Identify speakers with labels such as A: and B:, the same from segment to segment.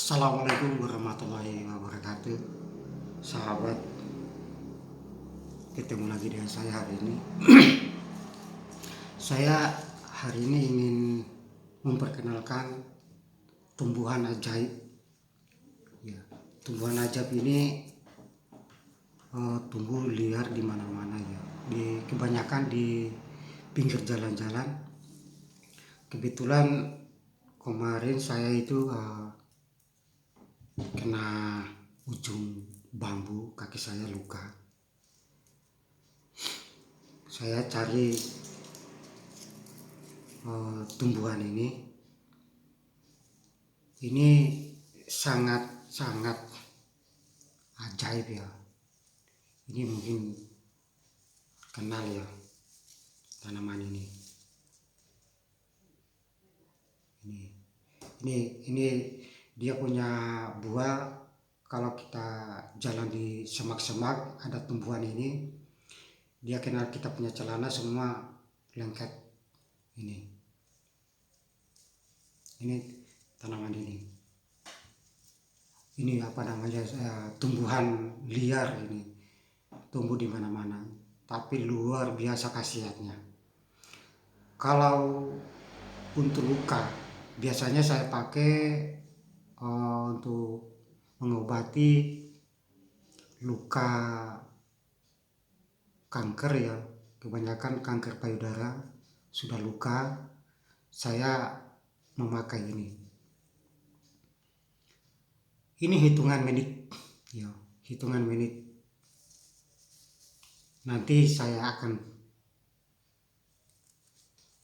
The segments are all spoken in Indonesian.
A: Assalamualaikum warahmatullahi wabarakatuh. Sahabat, ketemu lagi dengan saya hari ini. Saya hari ini ingin memperkenalkan tumbuhan ajaib. Ya, tumbuhan ajaib ini tumbuh liar di mana-mana ya. Kebanyakan di pinggir jalan-jalan. Kebetulan kemarin saya itu kena ujung bambu, kaki saya luka. Saya cari tumbuhan ini sangat ajaib ya. Ini mungkin kenal ya tanaman ini. Ini dia punya buah. Kalau kita jalan di semak-semak ada tumbuhan ini, dia kenal kita punya celana semua lengket. Ini tanaman ini apa namanya, tumbuhan liar ini, tumbuh di mana-mana tapi luar biasa khasiatnya. Kalau untuk luka biasanya saya pakai untuk mengobati luka kanker ya, kebanyakan kanker payudara. Sudah luka, saya memakai ini hitungan menit ya, hitungan menit. Nanti saya akan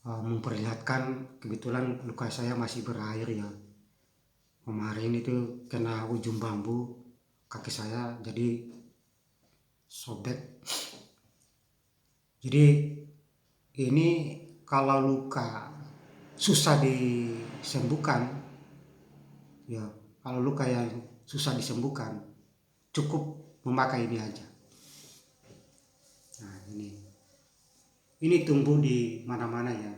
A: memperlihatkan. Kebetulan luka saya masih berair ya, kemarin itu kena ujung bambu kaki saya jadi sobek. Jadi ini kalau luka susah disembuhkan ya, kalau luka yang susah disembuhkan cukup memakai ini aja. Nah, ini tumbuh di mana-mana ya.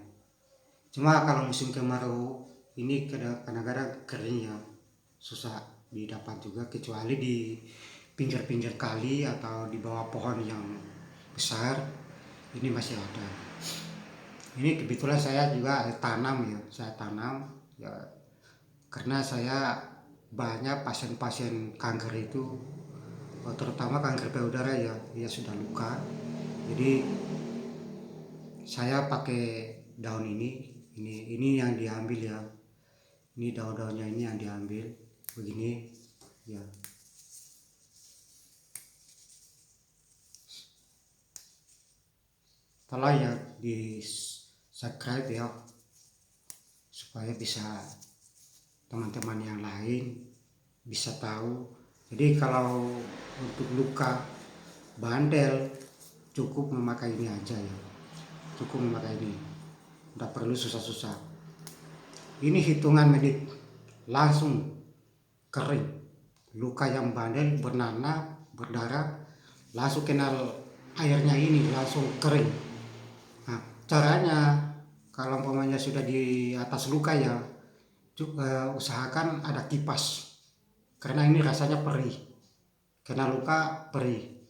A: Cuma kalau musim kemarau ini kadang-kadang kering ya, susah didapat juga, kecuali di pinggir-pinggir kali atau di bawah pohon yang besar ini masih ada. Ini kebetulan saya juga tanam ya, karena saya banyak pasien-pasien kanker itu, terutama kanker payudara ya, dia sudah luka. Jadi saya pakai daun ini yang diambil ya. Ini daun-daunnya ini yang diambil begini ya. Tolong ya di subscribe ya, supaya bisa teman-teman yang lain bisa tahu. Jadi kalau untuk luka bandel cukup memakai ini aja ya, cukup memakai ini, tidak perlu susah-susah. Ini hitungan menit langsung kering. Luka yang bandel bernanah berdarah langsung kenal airnya ini langsung kering. Nah, caranya kalau umpamanya sudah di atas luka ya, usahakan ada kipas, karena ini rasanya perih. Kena luka perih,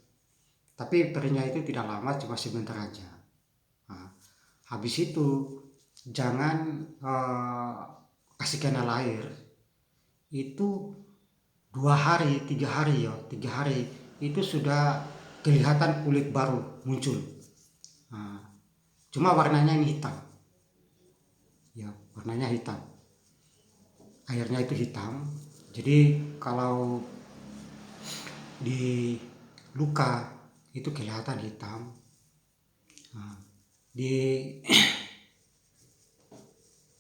A: tapi perihnya itu tidak lama, cuma sebentar aja. Nah, habis itu jangan kasih kenal air. Itu 2 hari 3 hari ya, 3 hari itu sudah kelihatan kulit baru muncul. Nah, cuma warnanya ini hitam ya, warnanya hitam, airnya itu hitam. Jadi kalau di luka itu kelihatan hitam. Nah, di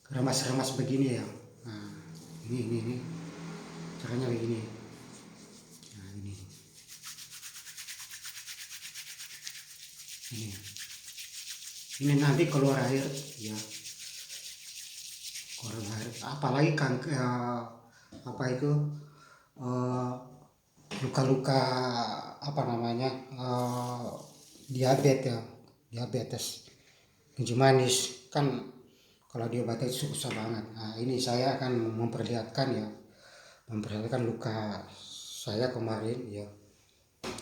A: remas-remas begini ya. Nah, ini caranya begini. Nah, ini nanti keluar air ya, keluar air. Apalagi apa itu luka-luka apa namanya, diabetes kencing manis kan, kalau diobati susah banget. Nah, ini saya akan memperlihatkan ya memperhatikan luka saya kemarin ya.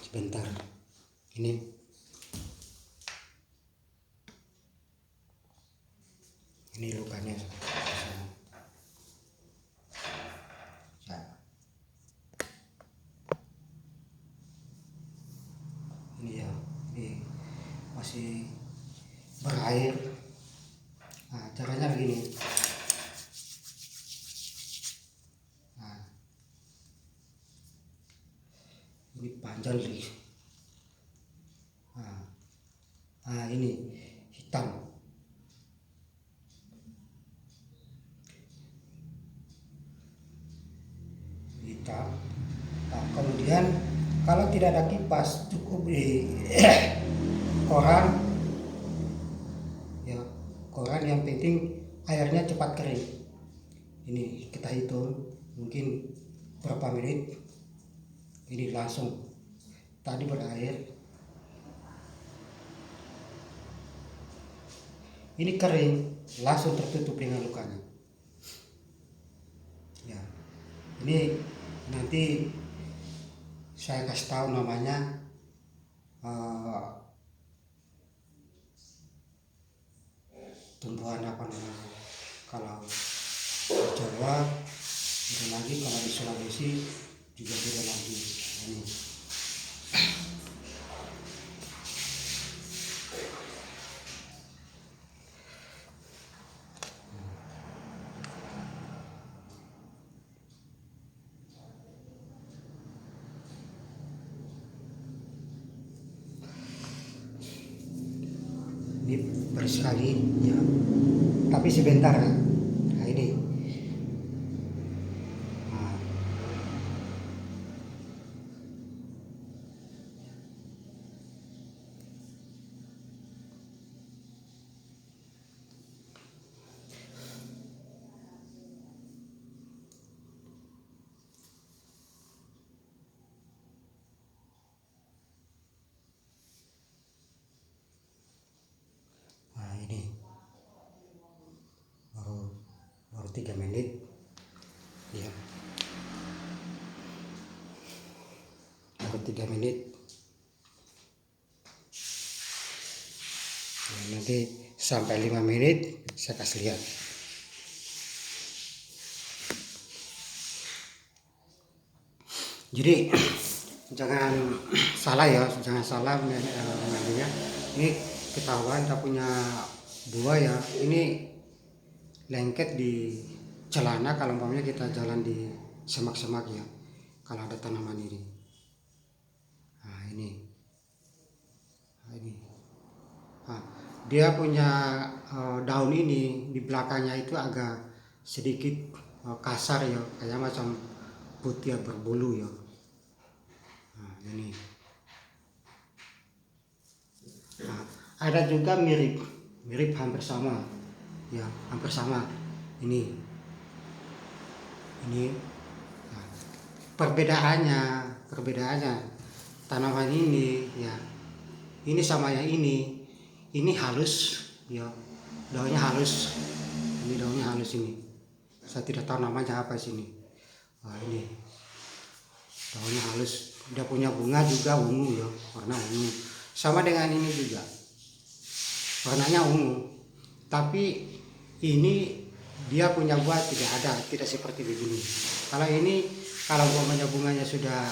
A: Sebentar, ini lukanya ya. Ini ya, ini masih berair. Nah, caranya begini. Nah, ini panjang nih. Nah, ini hitam. Nah, kemudian kalau tidak ada kipas, cukup di koran ya, koran, yang penting airnya cepat kering. Ini kita hitung mungkin berapa menit. Ini langsung tadi berair, ini kering, langsung tertutup dengan lukanya ya. Ini nanti saya kasih tahu namanya, tumbuhan apa namanya. Kalau di Jawa beda lagi, kalau di Sulawesi juga beda lagi. Ini bersih sekali ya, tapi sebentar ya. Nah, ini nah, ini baru 3 menit ya, baru 3 menit. Nah, nanti sampai 5 menit saya kasih lihat. Jadi jangan salah ya, jangan salah mengambilnya. Ini ketahuan kita punya buah ya, ini lengket di celana kalau umpamanya kita jalan di semak-semak ya, kalau ada tanaman ini. Nah, ini. Nah, dia punya daun ini di belakangnya itu agak sedikit kasar ya, kayak macam putih berbulu ya. Nah, ini. Nah, ada juga mirip hampir sama ya, hampir sama ini. Nah, perbedaannya tanaman ini ya, ini sama yang ini halus ya, daunnya halus. Ini daunnya halus ini, saya tidak tahu namanya apa sini. Nah, ini daunnya halus, dia punya bunga juga ungu ya, warna ungu, sama dengan ini juga warnanya ungu. Tapi ini dia punya buah tidak seperti begini. Kalau ini, kalau bunganya sudah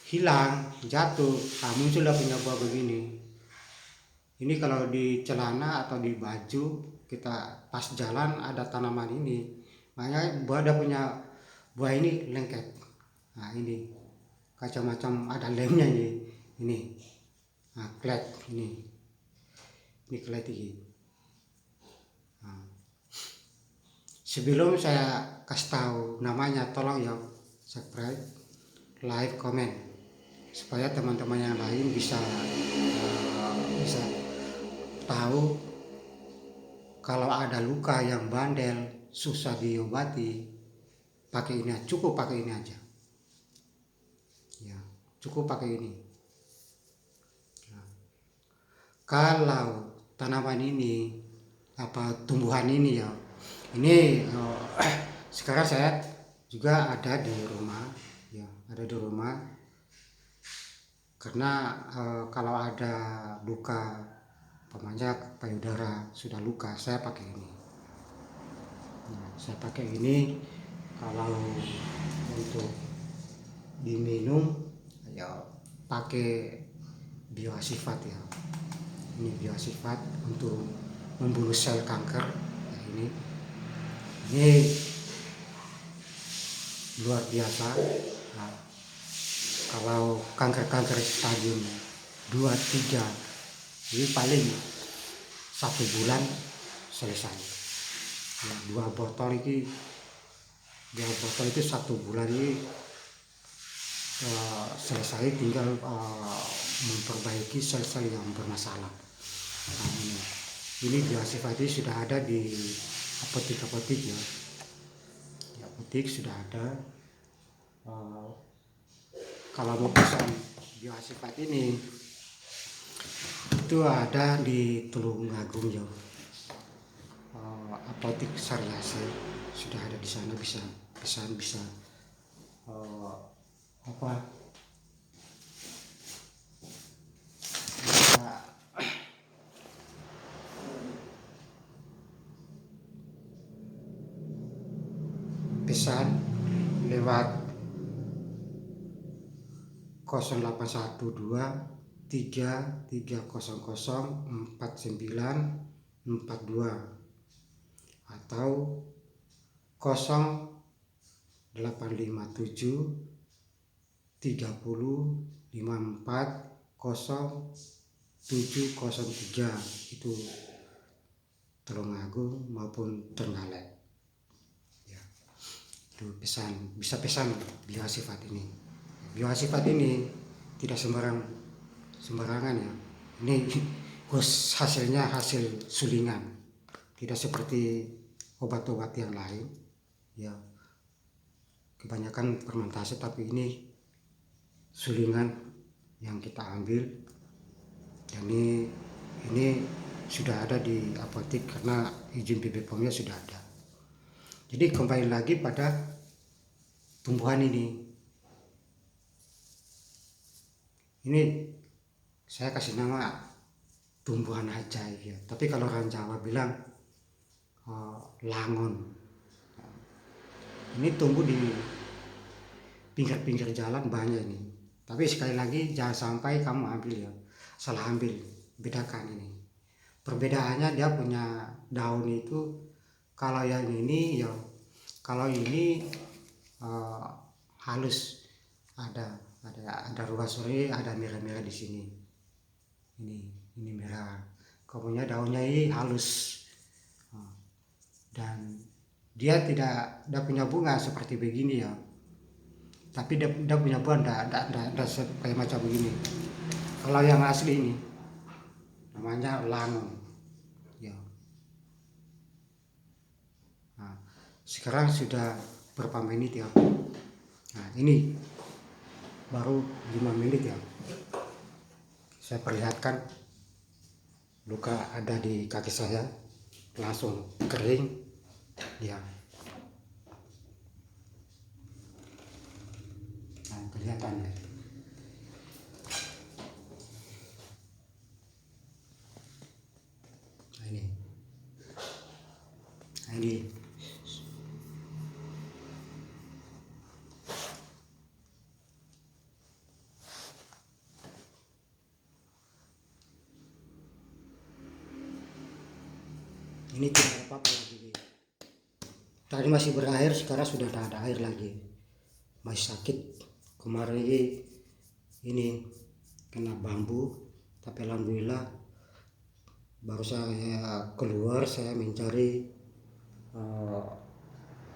A: hilang, jatuh, muncul punya buah begini. Ini kalau di celana atau di baju kita pas jalan ada tanaman ini, makanya buah dia punya buah ini lengket. Nah, ini macam-macam, ada lemnya ini. Nah, klet ini klet ini. Nah, sebelum saya kasih tahu namanya, tolong ya subscribe, like, komen, supaya teman-teman yang lain bisa tahu kalau ada luka yang bandel susah diobati, pakai ini, cukup pakai ini aja ya, cukup pakai ini. Nah, kalau tanaman ini tumbuhan ini ya, ini sekarang saya juga ada di rumah, ya ada di rumah. Karena kalau ada luka, umpamanya payudara sudah luka, saya pakai ini. Nah, saya pakai ini kalau untuk diminum ya pakai Bioasifat ya. Ini Bioasifat untuk membunuh sel kanker. Nah, ini luar biasa. Nah, kalau kanker-kanker stadium 2, 3 ini paling 1 bulan selesai. Nah, 2 botol itu 1 bulan ini selesai, tinggal memperbaiki sel-sel yang bermasalah. Nah, ini Bioasifat ini sudah ada di apotek ya. Di apotek sudah ada. Kalau mau pesan Bioasifat ini itu ada di Tulungagung ya. Apotek Saryase sudah ada di sana, bisa pesan, bisa pesan lewat 0812 3300 4942 atau 0857 30 54 0703, itu Tulungagung maupun Trenggalek ya. Itu bisa pesan Bioasifat ini. Bioasifat ini tidak sembarangan ya. Ini hasilnya hasil sulingan, tidak seperti obat-obat yang lain ya, kebanyakan fermentasi, tapi ini sulingan yang kita ambil. Dan ini sudah ada di apotek karena izin BPOM-nya sudah ada. Jadi kembali lagi pada tumbuhan ini saya kasih nama tumbuhan ajaib ya, tapi kalau orang Jawa bilang langon. Ini tumbuh di pinggir-pinggir jalan banyak ini, tapi sekali lagi jangan sampai kamu ambil ya, salah ambil. Bedakan ini, perbedaannya dia punya daun itu, kalau yang ini ya, kalau ini halus, ada ruas sore, ada merah-merah di sini. Ini merah. Kemudian daunnya ini halus. Dan dia tidak punya bunga seperti begini ya. Tapi dia punya buah enggak kayak macam begini. Kalau yang asli ini namanya langon. Ya. Nah, sekarang sudah berapa menit ya? Nah, ini baru 5 menit ya. Saya perlihatkan luka ada di kaki saya, langsung kering ya. Nah, kelihatan ya. Nah, ini tidak apa-apa lagi. Tadi masih berair, sekarang sudah tidak ada air lagi. Masih sakit. Kemarin ini kena bambu, tapi alhamdulillah baru saya keluar, saya mencari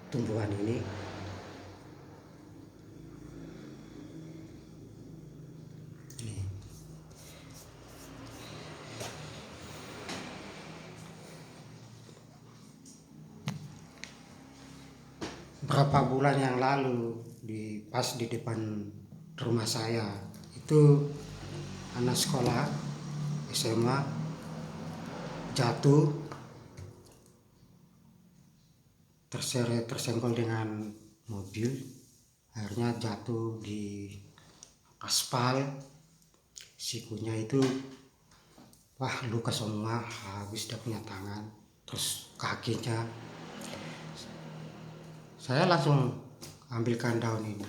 A: tumbuhan ini. Berapa bulan yang lalu pas di depan rumah saya itu anak sekolah SMA jatuh, tersenggol dengan mobil. mobil, akhirnya jatuh di aspal. Sikunya itu luka semua, habis dia punya tangan, terus kakinya. Saya langsung ambilkan daun ini.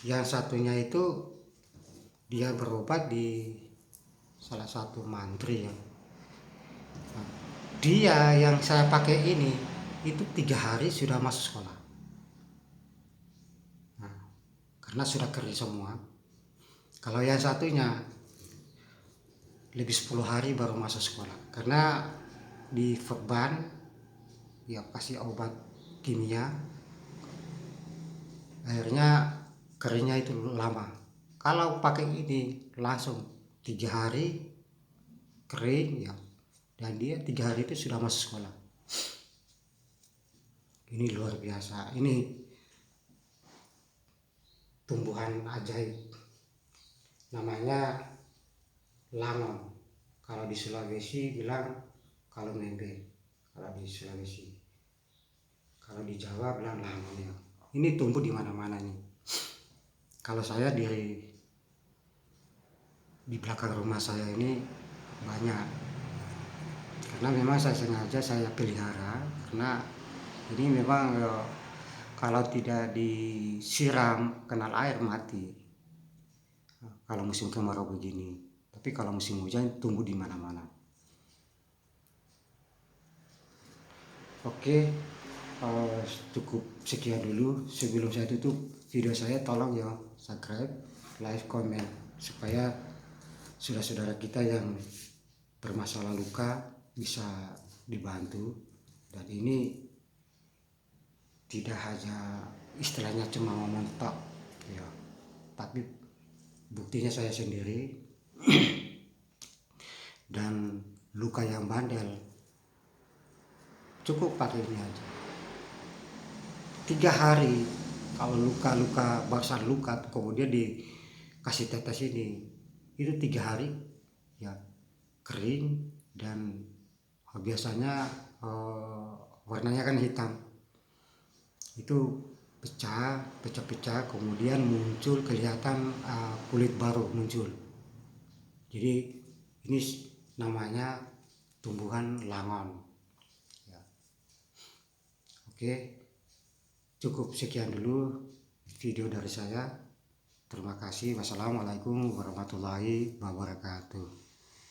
A: Yang satunya itu dia berobat di salah satu mantri ya. Dia yang saya pakai ini itu 3 hari sudah masuk sekolah. Karena sudah kering semua. Kalau yang satunya lebih 10 hari baru masuk sekolah. Karena di Verban ya kasih obat kimia, akhirnya keringnya itu lama. Kalau pakai ini langsung 3 hari kering ya, dan dia 3 hari itu sudah masuk sekolah. Ini luar biasa. Ini tumbuhan ajaib, namanya langon. Kalau di Sulawesi bilang kalomembe, kalau di Sulawesi. Kalau di Jawa bilang langon ya. Ini tumbuh di mana-mana nih. Kalau saya di belakang rumah saya ini banyak. Karena memang saya sengaja saya pelihara, karena ini memang kalau tidak disiram kenal air mati. Kalau musim kemarau begini. Tapi kalau musim hujan tumbuh di mana-mana. Oke, cukup sekian dulu. Sebelum saya tutup video saya, tolong ya subscribe, like, komen, supaya saudara-saudara kita yang bermasalah luka bisa dibantu. Dan ini tidak hanya istilahnya cuma ngomong tok ya, tapi buktinya saya sendiri. Dan luka yang bandel cukup pakai ini aja 3 hari. Kalau luka barusan luka kemudian dikasih tetes ini, itu 3 hari ya kering. Dan biasanya warnanya kan hitam, itu pecah, kemudian muncul, kelihatan kulit baru muncul. Jadi ini namanya tumbuhan langon ya. Oke, cukup sekian dulu video dari saya. Terima kasih. Wassalamualaikum warahmatullahi wabarakatuh.